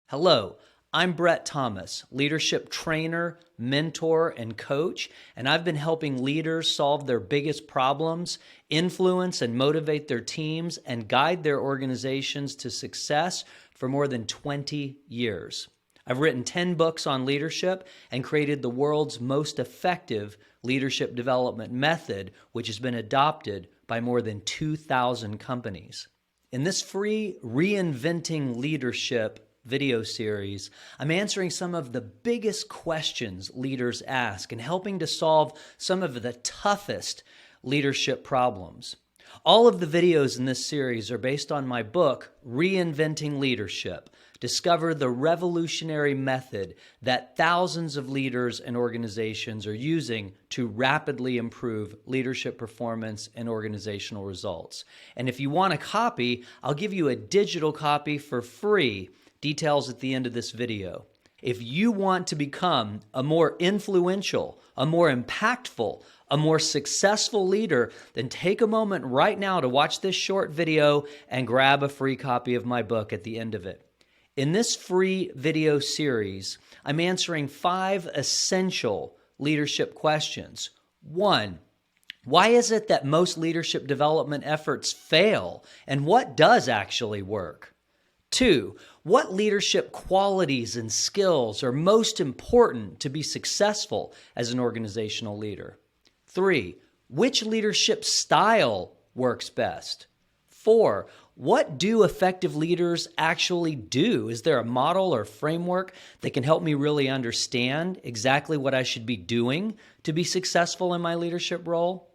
Hello, I'm Brett Thomas, leadership trainer, mentor, and coach, and I've been helping leaders solve their biggest problems, influence and motivate their teams, and guide their organizations to success for more than 20 years. I've written 10 books on leadership and created the world's most effective leadership development method, which has been adopted by more than 2,000 companies. In this free Reinventing Leadership video series, I'm answering some of the biggest questions leaders ask and helping to solve some of the toughest leadership problems. All of the videos in this series are based on my book, Reinventing Leadership. Discover the revolutionary method that thousands of leaders and organizations are using to rapidly improve leadership performance and organizational results. And if you want a copy, I'll give you a digital copy for free. Details at the end of this video. If you want to become a more influential, a more impactful, a more successful leader, then take a moment right now to watch this short video and grab a free copy of my book at the end of it. In this free video series, I'm answering 5 essential leadership questions. 1, why is it that most leadership development efforts fail, and what does actually work? 2, what leadership qualities and skills are most important to be successful as an organizational leader? 3, which leadership style works best? 4, what do effective leaders actually do? Is there a model or framework that can help me really understand exactly what I should be doing to be successful in my leadership role?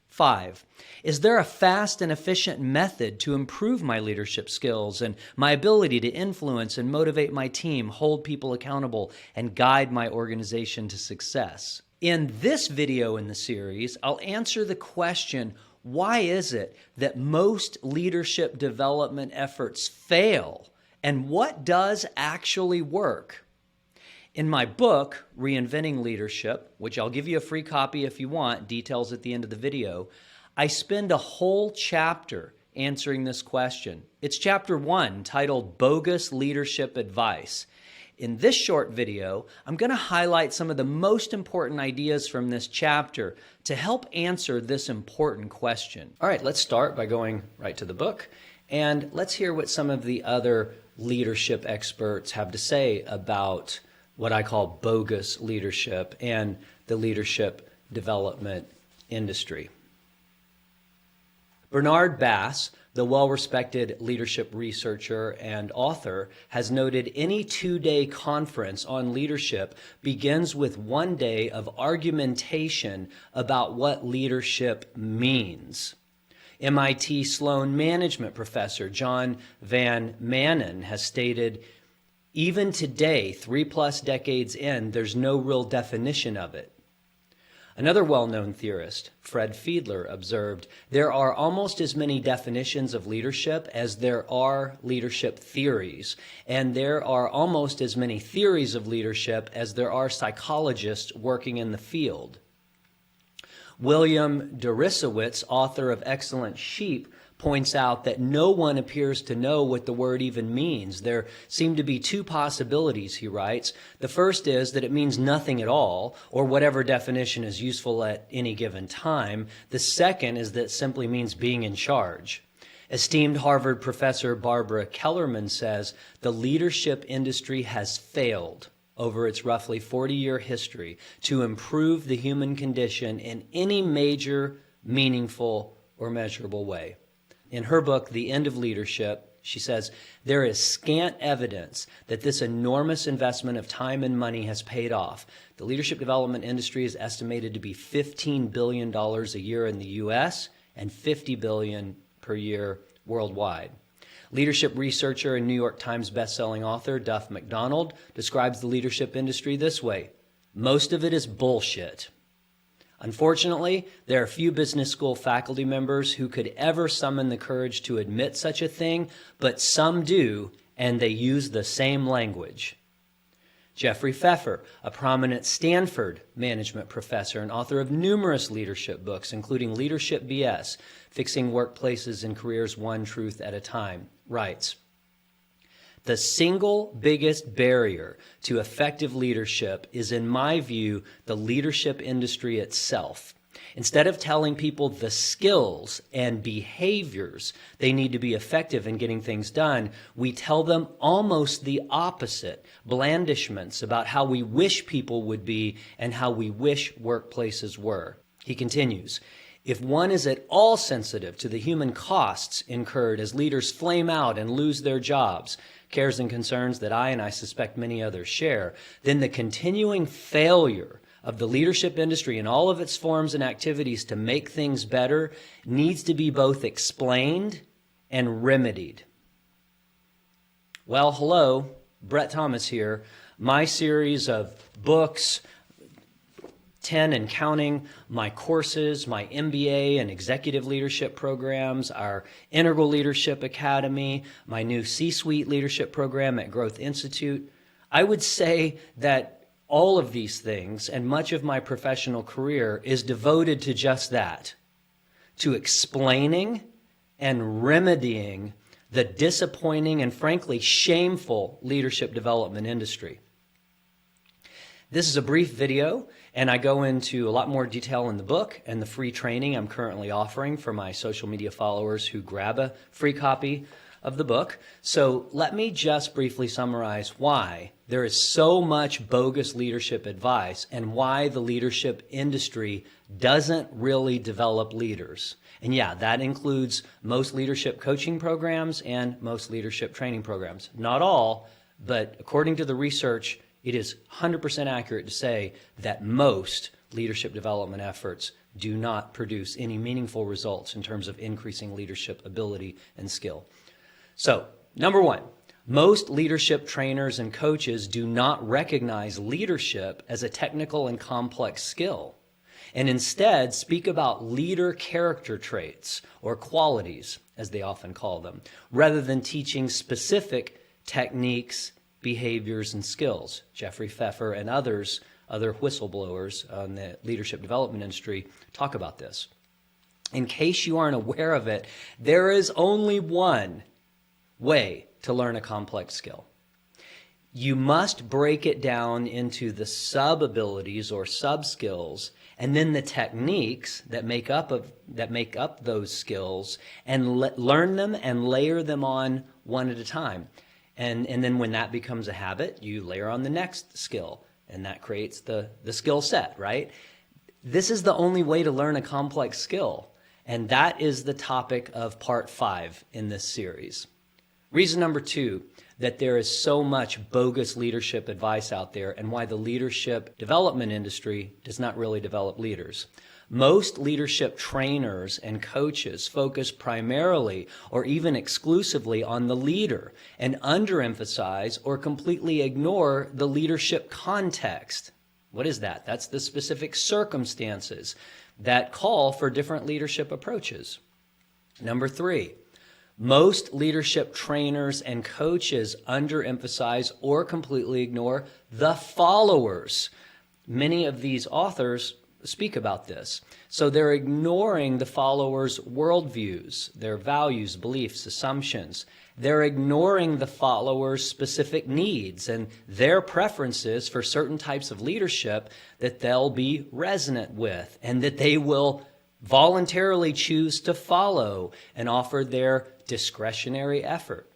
5, is there a fast and efficient method to improve my leadership skills and my ability to influence and motivate my team, hold people accountable, and guide my organization to success? In this video in the series, I'll answer the question, why is it that most leadership development efforts fail, and what does actually work? In my book, Reinventing Leadership, which I'll give you a free copy if you want, details at the end of the video, I spend a whole chapter answering this question. It's chapter 1, titled Bogus Leadership Advice. In this short video, I'm going to highlight some of the most important ideas from this chapter to help answer this important question. All right, let's start by going right to the book, and let's hear what some of the other leadership experts have to say about what I call bogus leadership and the leadership development industry. Bernard Bass, the well-respected leadership researcher and author, has noted any 2-day conference on leadership begins with 1 day of argumentation about what leadership means. MIT Sloan management professor John Van Manen has stated, even today, 3+ decades in, there's no real definition of it. Another well-known theorist, Fred Fiedler, observed, there are almost as many definitions of leadership as there are leadership theories, and there are almost as many theories of leadership as there are psychologists working in the field. William Deresiewicz, author of Excellent Sheep, points out that no one appears to know what the word even means. There seem to be 2 possibilities, he writes. The first is that it means nothing at all, or whatever definition is useful at any given time. The second is that it simply means being in charge. Esteemed Harvard professor Barbara Kellerman says, the leadership industry has failed over its roughly 40-year history to improve the human condition in any major, meaningful, or measurable way. In her book, The End of Leadership, she says, there is scant evidence that this enormous investment of time and money has paid off. The leadership development industry is estimated to be $15 billion a year in the U.S. and $50 billion per year worldwide. Leadership researcher and New York Times bestselling author Duff McDonald describes the leadership industry this way, most of it is bullshit. Unfortunately, there are few business school faculty members who could ever summon the courage to admit such a thing, but some do, and they use the same language. Jeffrey Pfeffer, a prominent Stanford management professor and author of numerous leadership books, including Leadership BS, Fixing Workplaces and Careers One Truth at a Time, writes, The single biggest barrier to effective leadership is, in my view, the leadership industry itself. Instead of telling people the skills and behaviors they need to be effective in getting things done, we tell them almost the opposite, blandishments about how we wish people would be and how we wish workplaces were. He continues, if one is at all sensitive to the human costs incurred as leaders flame out and lose their jobs, cares and concerns that I and I suspect many others share, then the continuing failure of the leadership industry in all of its forms and activities to make things better needs to be both explained and remedied. Well, hello, Brett Thomas here. My series of books, 10 and counting, my courses, my MBA and executive leadership programs, our Integral Leadership Academy, my new C-Suite leadership program at Growth Institute. I would say that all of these things and much of my professional career is devoted to just that, to explaining and remedying the disappointing and frankly shameful leadership development industry. This is a brief video, and I go into a lot more detail in the book and the free training I'm currently offering for my social media followers who grab a free copy of the book. So let me just briefly summarize why there is so much bogus leadership advice and why the leadership industry doesn't really develop leaders. And yeah, that includes most leadership coaching programs and most leadership training programs. Not all, but according to the research, it is 100% accurate to say that most leadership development efforts do not produce any meaningful results in terms of increasing leadership ability and skill. So, number one, most leadership trainers and coaches do not recognize leadership as a technical and complex skill, and instead speak about leader character traits, or qualities, as they often call them, rather than teaching specific techniques, behaviors, and skills. Jeffrey Pfeffer and other whistleblowers on the leadership development industry talk about this. In case you aren't aware of it, there is only one way to learn a complex skill. You must break it down into the sub-abilities or sub-skills, and then the techniques that make up those skills, and learn them and layer them on one at a time. And then when that becomes a habit, you layer on the next skill, and that creates the skill set, right? This is the only way to learn a complex skill, and that is the topic of part 5 in this series. Reason number 2, that there is so much bogus leadership advice out there and why the leadership development industry does not really develop leaders. Most leadership trainers and coaches focus primarily or even exclusively on the leader and underemphasize or completely ignore the leadership context. What is that? That's the specific circumstances that call for different leadership approaches. Number 3, most leadership trainers and coaches underemphasize or completely ignore the followers. Many of these authors speak about this. So they're ignoring the followers' worldviews, their values, beliefs, assumptions. They're ignoring the followers' specific needs and their preferences for certain types of leadership that they'll be resonant with and that they will voluntarily choose to follow and offer their discretionary effort.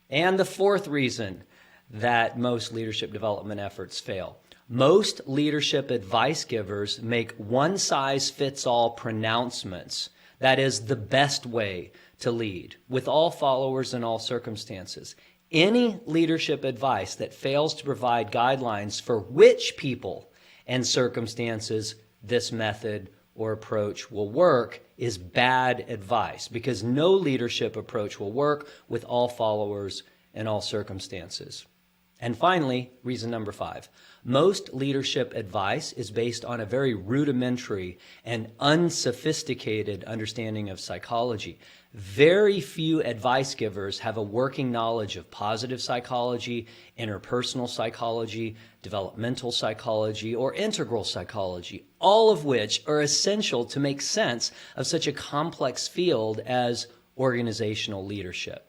And the 4th reason that most leadership development efforts fail. Most leadership advice givers make one-size-fits-all pronouncements. That is the best way to lead, with all followers in all circumstances. Any leadership advice that fails to provide guidelines for which people and circumstances this method or approach will work is bad advice, because no leadership approach will work with all followers in all circumstances. And finally, reason number 5, most leadership advice is based on a very rudimentary and unsophisticated understanding of psychology. Very few advice givers have a working knowledge of positive psychology, interpersonal psychology, developmental psychology, or integral psychology, all of which are essential to make sense of such a complex field as organizational leadership.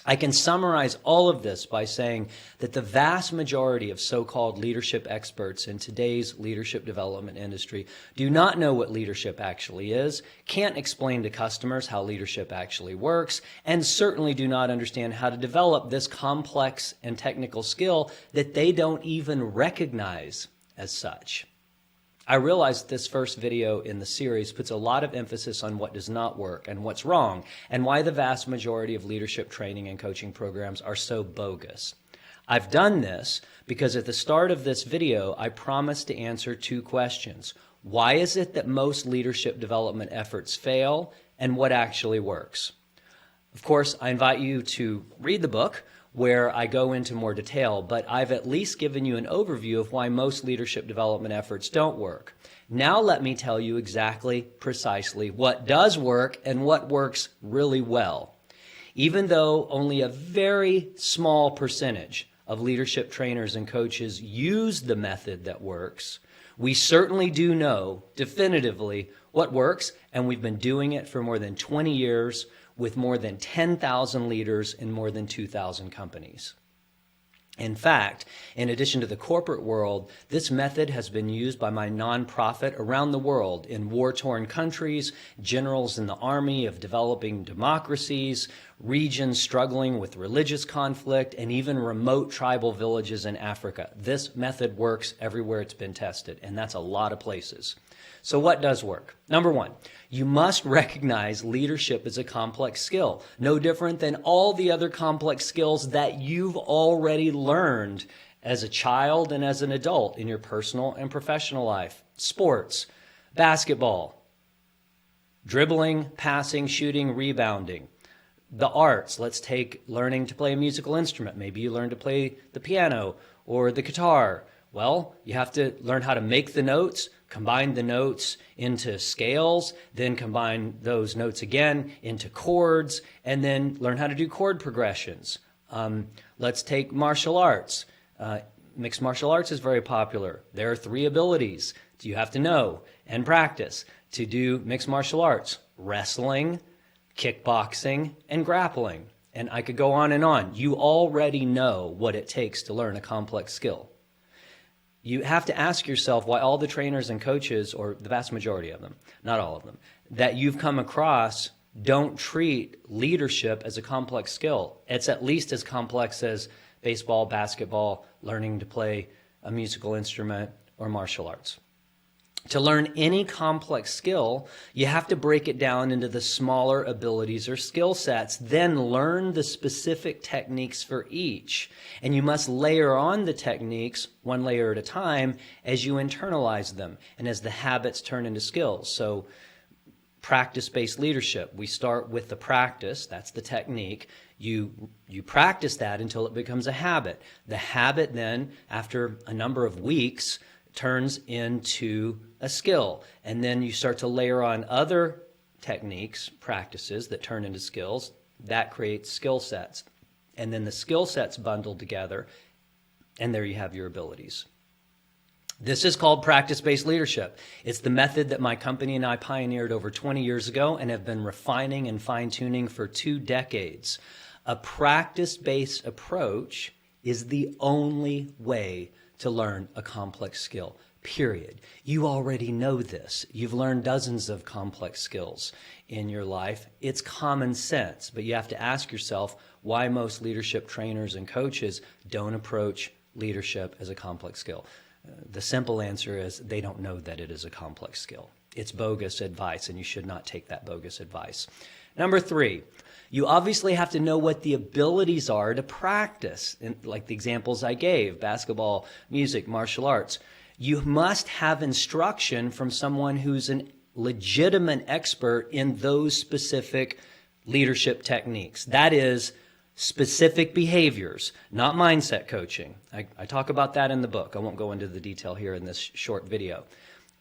I can summarize all of this by saying that the vast majority of so-called leadership experts in today's leadership development industry do not know what leadership actually is, can't explain to customers how leadership actually works, and certainly do not understand how to develop this complex and technical skill that they don't even recognize as such. I realize that this first video in the series puts a lot of emphasis on what does not work and what's wrong, and why the vast majority of leadership training and coaching programs are so bogus. I've done this because at the start of this video, I promised to answer two questions. Why is it that most leadership development efforts fail, and what actually works? Of course, I invite you to read the book, where I go into more detail, but I've at least given you an overview of why most leadership development efforts don't work. Now let me tell you exactly, precisely what does work and what works really well. Even though only a very small percentage of leadership trainers and coaches use the method that works, we certainly do know definitively what works, and we've been doing it for more than 20 years with more than 10,000 leaders in more than 2,000 companies. In fact, in addition to the corporate world, this method has been used by my nonprofit around the world in war-torn countries, generals in the army of developing democracies, regions struggling with religious conflict, and even remote tribal villages in Africa. This method works everywhere it's been tested, and that's a lot of places. So what does work? Number one, you must recognize leadership is a complex skill, no different than all the other complex skills that you've already learned as a child and as an adult in your personal and professional life. Sports, basketball, dribbling, passing, shooting, rebounding. The arts, let's take learning to play a musical instrument. Maybe you learn to play the piano or the guitar. Well, you have to learn how to make the notes, combine the notes into scales, then combine those notes again into chords, and then learn how to do chord progressions. Let's take martial arts. Mixed martial arts is very popular. There are 3 abilities you have to know and practice to do mixed martial arts: wrestling, kickboxing, and grappling. And I could go on and on. You already know what it takes to learn a complex skill. You have to ask yourself why all the trainers and coaches, or the vast majority of them, not all of them, that you've come across don't treat leadership as a complex skill. It's at least as complex as baseball, basketball, learning to play a musical instrument, or martial arts. To learn any complex skill, you have to break it down into the smaller abilities or skill sets, then learn the specific techniques for each. And you must layer on the techniques, one layer at a time, as you internalize them and as the habits turn into skills. So practice-based leadership, we start with the practice, that's the technique. You practice that until it becomes a habit. The habit then, after a number of weeks, turns into a skill. And then you start to layer on other techniques, practices that turn into skills. That creates skill sets. And then the skill sets bundled together, and there you have your abilities. This is called practice-based leadership. It's the method that my company and I pioneered over 20 years ago and have been refining and fine-tuning for 2 decades. A practice-based approach is the only way to learn a complex skill, period. You already know this. You've learned dozens of complex skills in your life. It's common sense, but you have to ask yourself why most leadership trainers and coaches don't approach leadership as a complex skill. The simple answer is they don't know that it is a complex skill. It's bogus advice, and you should not take that bogus advice. Number 3, you obviously have to know what the abilities are to practice, like the examples I gave, basketball, music, martial arts. You must have instruction from someone who's a legitimate expert in those specific leadership techniques. That is, specific behaviors, not mindset coaching. I talk about that in the book. I won't go into the detail here in this short video.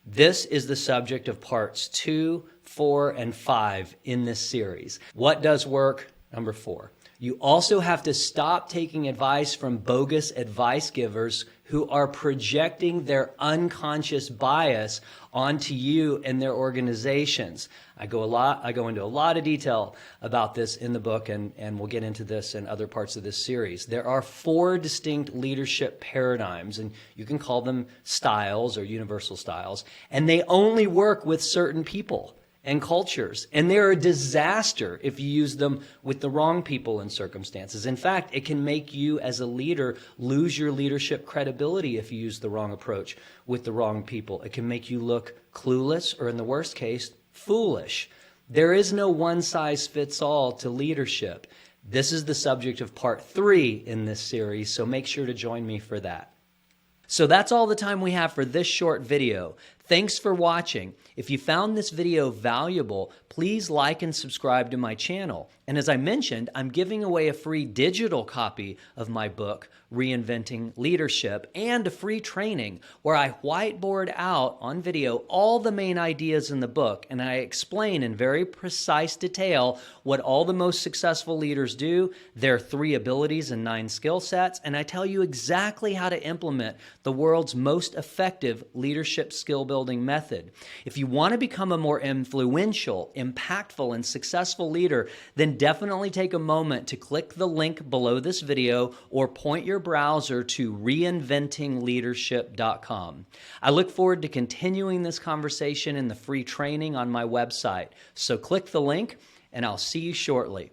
This is the subject of parts 2, 4, and 5 in this series. What does work? Number 4. You also have to stop taking advice from bogus advice givers who are projecting their unconscious bias onto you and their organizations. I go into a lot of detail about this in the book, and we'll get into this in other parts of this series. There are 4 distinct leadership paradigms, and you can call them styles or universal styles, and they only work with certain people and cultures, and they're a disaster if you use them with the wrong people and circumstances. In fact, it can make you as a leader lose your leadership credibility if you use the wrong approach with the wrong people. It can make you look clueless, or in the worst case, foolish. There is no one-size-fits-all to leadership. This is the subject of part 3 in this series, so make sure to join me for that. So that's all the time we have for this short video. Thanks for watching. If you found this video valuable, please like and subscribe to my channel. And as I mentioned, I'm giving away a free digital copy of my book, Reinventing Leadership, and a free training where I whiteboard out on video all the main ideas in the book, and I explain in very precise detail what all the most successful leaders do, their 3 abilities and 9 skill sets, and I tell you exactly how to implement the world's most effective leadership skill building method. If you want to become a more influential, impactful, and successful leader, then definitely take a moment to click the link below this video or point your browser to reinventingleadership.com. I look forward to continuing this conversation in the free training on my website. So click the link, and I'll see you shortly.